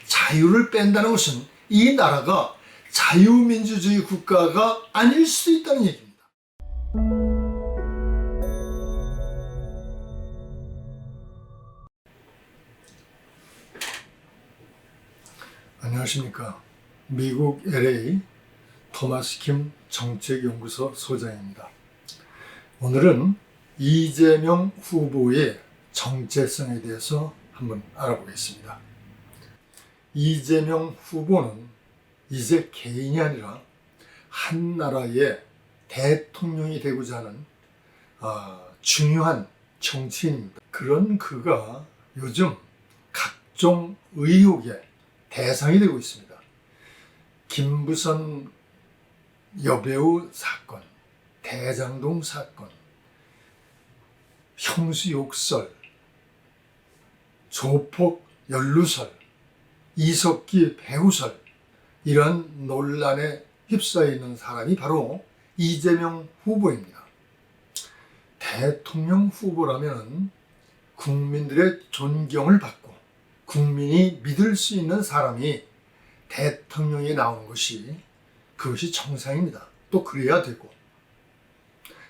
자유를 뺀다는 것은 이 나라가 자유민주주의 국가가 아닐 수 있다는 얘기입니다. 안녕하십니까. 미국 LA 토마스 킴 정책연구소 소장입니다. 오늘은 이재명 후보의 정체성에 대해서 한번 알아보겠습니다. 이재명 후보는 이제 개인이 아니라 한 나라의 대통령이 되고자 하는 중요한 정치인입니다. 그런 그가 요즘 각종 의혹의 대상이 되고 있습니다. 김부선 여배우 사건, 대장동 사건, 형수욕설, 조폭 연루설, 이석기 배우설, 이런 논란에 휩싸여 있는 사람이 바로 이재명 후보입니다. 대통령 후보라면 국민들의 존경을 받고 국민이 믿을 수 있는 사람이 대통령에 나오는 것이 그것이 정상입니다. 또 그래야 되고.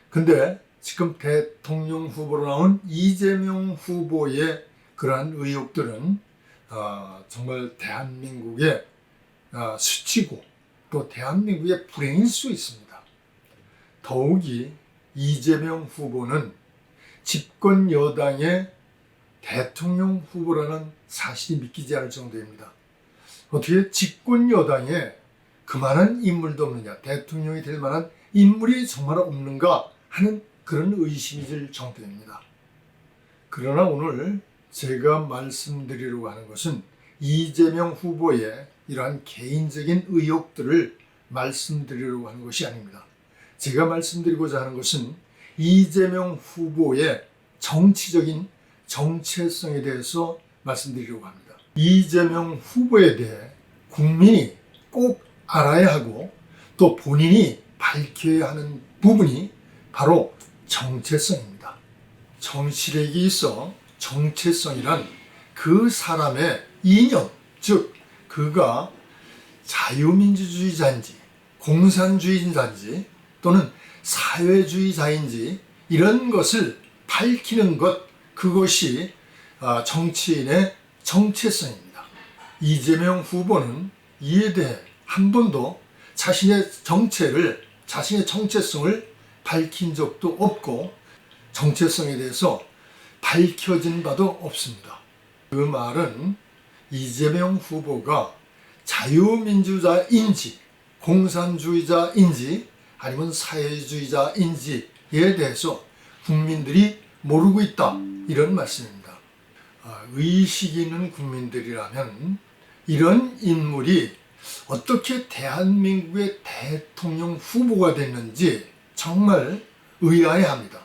근데 지금 대통령 후보로 나온 이재명 후보의 그러한 의혹들은 정말 대한민국의 수치고 또 대한민국의 불행일 수 있습니다. 더욱이 이재명 후보는 집권 여당의 대통령 후보라는 사실이 믿기지 않을 정도입니다. 어떻게 집권 여당에 그만한 인물도 없느냐, 대통령이 될 만한 인물이 정말 없는가 하는 그런 의심이 들 정도입니다. 그러나 오늘 제가 말씀드리려고 하는 것은 이재명 후보의 이러한 개인적인 의혹들을 말씀드리려고 하는 것이 아닙니다. 제가 말씀드리고자 하는 것은 이재명 후보의 정치적인 정체성에 대해서 말씀드리려고 합니다. 이재명 후보에 대해 국민이 꼭 알아야 하고 또 본인이 밝혀야 하는 부분이 바로 정체성입니다. 정치력이 있어 정체성이란 그 사람의 이념, 즉 그가 자유민주주의자인지 공산주의자인지 또는 사회주의자인지 이런 것을 밝히는 것, 그것이 정치인의 정체성입니다. 이재명 후보는 이에 대해 한 번도 자신의 정체를, 자신의 정체성을 밝힌 적도 없고 정체성에 대해서 밝혀진 바도 없습니다. 그 말은 이재명 후보가 자유민주자인지 공산주의자인지 아니면 사회주의자인지에 대해서 국민들이 모르고 있다, 이런 말씀입니다. 의식이 있는 국민들이라면 이런 인물이 어떻게 대한민국의 대통령 후보가 됐는지 정말 의아해합니다.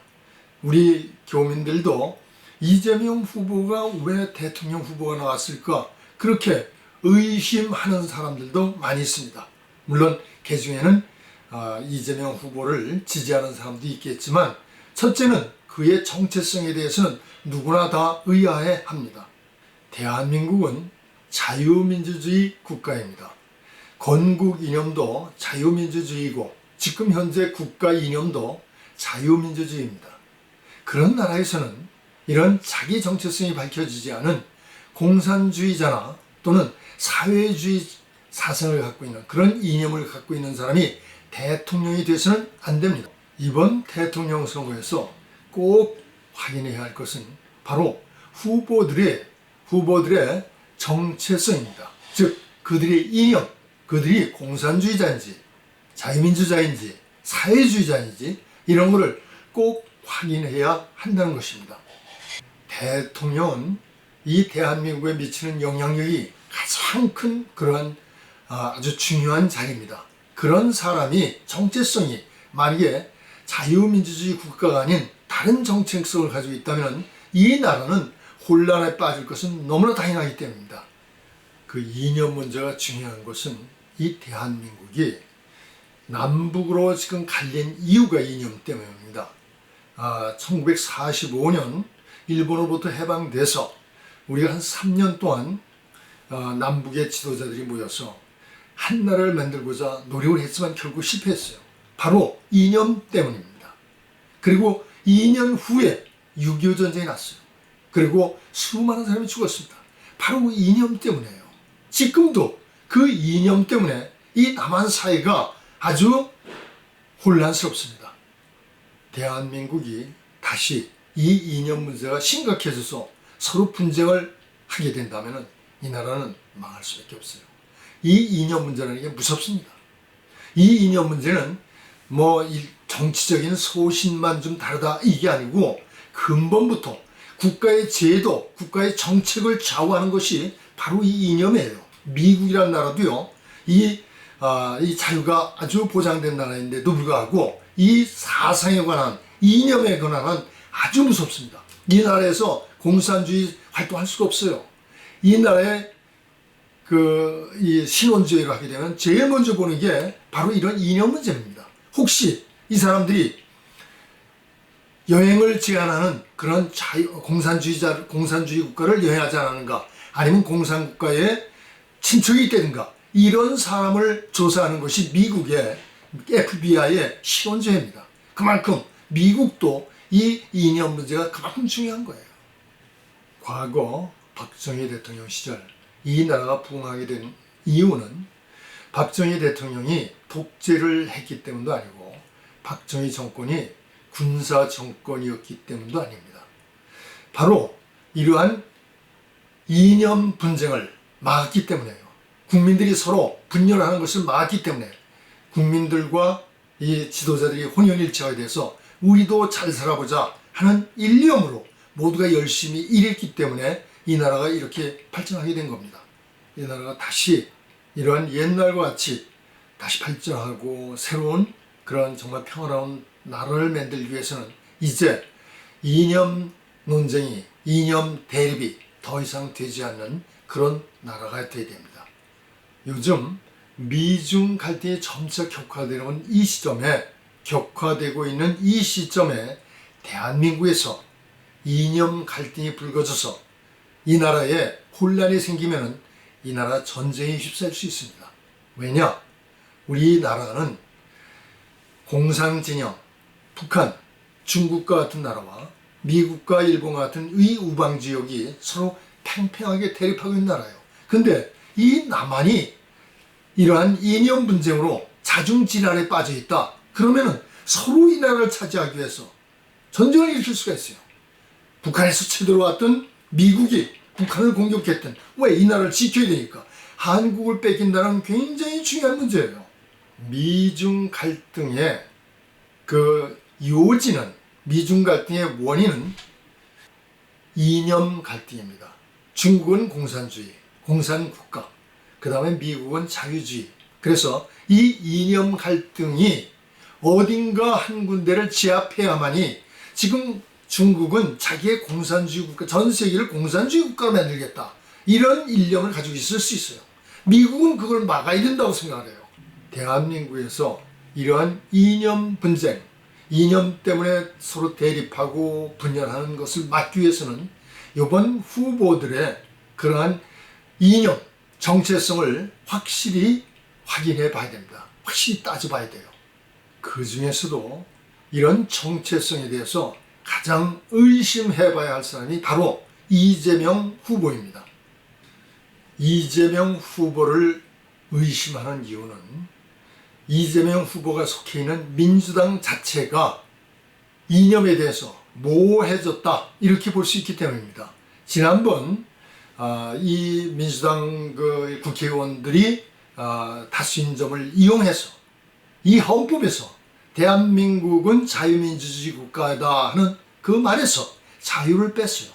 우리 교민들도 이재명 후보가 왜 대통령 후보가 나왔을까, 그렇게 의심하는 사람들도 많이 있습니다. 물론 그 중에는 이재명 후보를 지지하는 사람도 있겠지만 첫째는 그의 정체성에 대해서는 누구나 다 의아해합니다. 대한민국은 자유민주주의 국가입니다. 건국 이념도 자유민주주의고 지금 현재 국가 이념도 자유민주주의입니다. 그런 나라에서는 이런 자기 정체성이 밝혀지지 않은 공산주의자나 또는 사회주의 사상을 갖고 있는, 그런 이념을 갖고 있는 사람이 대통령이 돼서는 안 됩니다. 이번 대통령 선거에서 꼭 확인해야 할 것은 바로 후보들의 정체성입니다. 즉 그들의 이념, 그들이 공산주의자인지 자유민주자인지 사회주의자인지 이런 것을 꼭 확인해야 한다는 것입니다. 대통령은 이 대한민국에 미치는 영향력이 가장 큰 그러한 아주 중요한 자리입니다. 그런 사람이 정체성이 만약에 자유민주주의 국가가 아닌 다른 정체성을 가지고 있다면 이 나라는 혼란에 빠질 것은 너무나 당연하기 때문입니다. 그 이념 문제가 중요한 것은 이 대한민국이 남북으로 지금 갈린 이유가 이념 때문입니다. 1945년 일본으로부터 해방돼서 우리가 한 3년 동안 남북의 지도자들이 모여서 한 나라를 만들고자 노력을 했지만 결국 실패했어요. 바로 이념 때문입니다. 그리고 2년 후에 6.25 전쟁이 났어요. 그리고 수많은 사람이 죽었습니다. 바로 그 이념 때문이에요. 지금도 그 이념 때문에 이 남한 사회가 아주 혼란스럽습니다. 대한민국이 다시 이 이념 문제가 심각해져서 서로 분쟁을 하게 된다면 이 나라는 망할 수밖에 없어요. 이 이념 문제라는 게 무섭습니다. 이 이념 문제는 뭐 정치적인 소신만 좀 다르다 이게 아니고 근본부터 국가의 제도, 국가의 정책을 좌우하는 것이 바로 이 이념이에요. 미국이라는 나라도요, 이 자유가 아주 보장된 나라인데도 불구하고 이 사상에 관한 이념에 관한 아주 무섭습니다. 이 나라에서 공산주의 활동할 수가 없어요. 이 나라에 이 신원주의를 하게 되면 제일 먼저 보는 게 바로 이런 이념 문제입니다. 혹시 이 사람들이 여행을 제한하는 그런 공산주의 국가를 여행하지 않았는가, 아니면 공산국가에 친척이 있다든가, 이런 사람을 조사하는 것이 미국의 FBI의 신원죄입니다. 그만큼 미국도 이 이념 문제가 그만큼 중요한 거예요. 과거 박정희 대통령 시절 이 나라가 부흥하게 된 이유는 박정희 대통령이 독재를 했기 때문도 아니고 박정희 정권이 군사 정권이었기 때문도 아닙니다. 바로 이러한 이념 분쟁을 막았기 때문에요. 국민들이 서로 분열하는 것을 막았기 때문에 국민들과 이 지도자들이 혼연일체가 돼서 우리도 잘 살아보자 하는 일념으로 모두가 열심히 일했기 때문에 이 나라가 이렇게 발전하게 된 겁니다. 이 나라가 다시 이러한 옛날과 같이 다시 발전하고 새로운 그런 정말 평화로운 나라를 만들기 위해서는 이제 이념 논쟁이, 이념 대립이 더 이상 되지 않는 그런 나라가 되어야 됩니다. 요즘 미중 갈등이 점차 격화되는 격화되고 있는 이 시점에 대한민국에서 이념 갈등이 불거져서 이 나라에 혼란이 생기면은 이 나라 전쟁에 휩싸일 수 있습니다. 왜냐? 우리나라는 공산진영, 북한, 중국과 같은 나라와 미국과 일본과 같은 의 우방 지역이 서로 팽팽하게 대립하고 있는 나라예요. 근데 이 남한이 이러한 이념 분쟁으로 자중질환에 빠져 있다. 그러면은 서로 이 나라를 차지하기 위해서 전쟁을 일으킬 수가 있어요. 북한에서 쳐들어왔던 미국이 북한을 공격했던, 왜? 이 나라를 지켜야 되니까. 한국을 뺏긴다는 굉장히 중요한 문제예요. 미중 갈등의 요지는, 미중 갈등의 원인은 이념 갈등입니다. 중국은 공산주의, 공산국가, 그 다음에 미국은 자유주의. 그래서 이 이념 갈등이 어딘가 한 군데를 제압해야만이, 지금 중국은 자기의 공산주의 국가, 전 세계를 공산주의 국가로 만들겠다, 이런 일념을 가지고 있을 수 있어요. 미국은 그걸 막아야 된다고 생각을 해요. 대한민국에서 이러한 이념 분쟁, 이념 때문에 서로 대립하고 분열하는 것을 막기 위해서는 이번 후보들의 그러한 이념, 정체성을 확실히 확인해 봐야 됩니다. 확실히 따져봐야 돼요. 그 중에서도 이런 정체성에 대해서 가장 의심해 봐야 할 사람이 바로 이재명 후보입니다. 이재명 후보를 의심하는 이유는 이재명 후보가 속해 있는 민주당 자체가 이념에 대해서 모호해졌다, 이렇게 볼 수 있기 때문입니다. 지난번 이 민주당 국회의원들이 다수인점을 이용해서 이 헌법에서 대한민국은 자유민주주의 국가다 하는 그 말에서 자유를 뺐어요.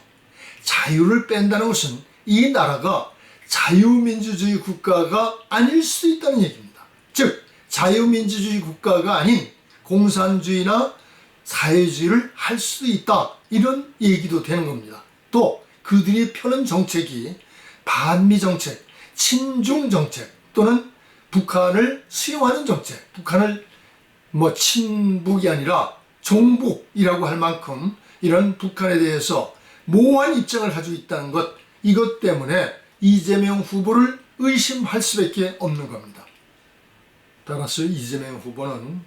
자유를 뺀다는 것은 이 나라가 자유민주주의 국가가 아닐 수 있다는 얘기입니다. 즉 자유민주주의 국가가 아닌 공산주의나 사회주의를 할 수 있다, 이런 얘기도 되는 겁니다. 또 그들이 펴는 정책이 반미 정책, 친중 정책, 또는 북한을 수용하는 정책, 북한을 친북이 아니라 종북이라고 할 만큼 이런 북한에 대해서 모호한 입장을 가지고 있다는 것, 이것 때문에 이재명 후보를 의심할 수밖에 없는 겁니다. 따라서 이재명 후보는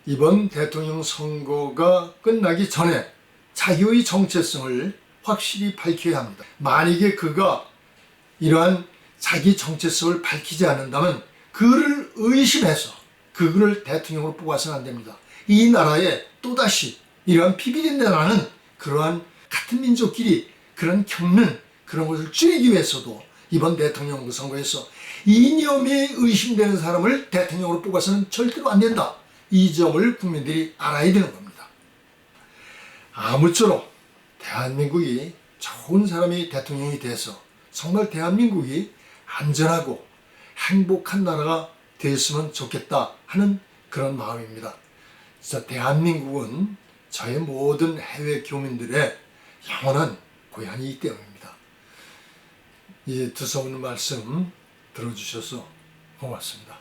이번 대통령 선거가 끝나기 전에 자기의 정체성을 확실히 밝혀야 합니다. 만약에 그가 이러한 자기 정체성을 밝히지 않는다면 그를 의심해서 그를 대통령으로 뽑아서는 안 됩니다. 이 나라에 또다시 이러한 비비린내 나는 그러한 같은 민족끼리 그런 겪는 그런 것을 줄이기 위해서도 이번 대통령 선거에서 이념이 의심되는 사람을 대통령으로 뽑아서는 절대로 안 된다. 이 점을 국민들이 알아야 되는 겁니다. 아무쪼록 대한민국이 좋은 사람이 대통령이 돼서 정말 대한민국이 안전하고 행복한 나라가 되었으면 좋겠다 하는 그런 마음입니다. 그래서 대한민국은 저의 모든 해외 교민들의 영원한 고향이기 때문입니다. 이 두서없는 말씀 들어주셔서 고맙습니다.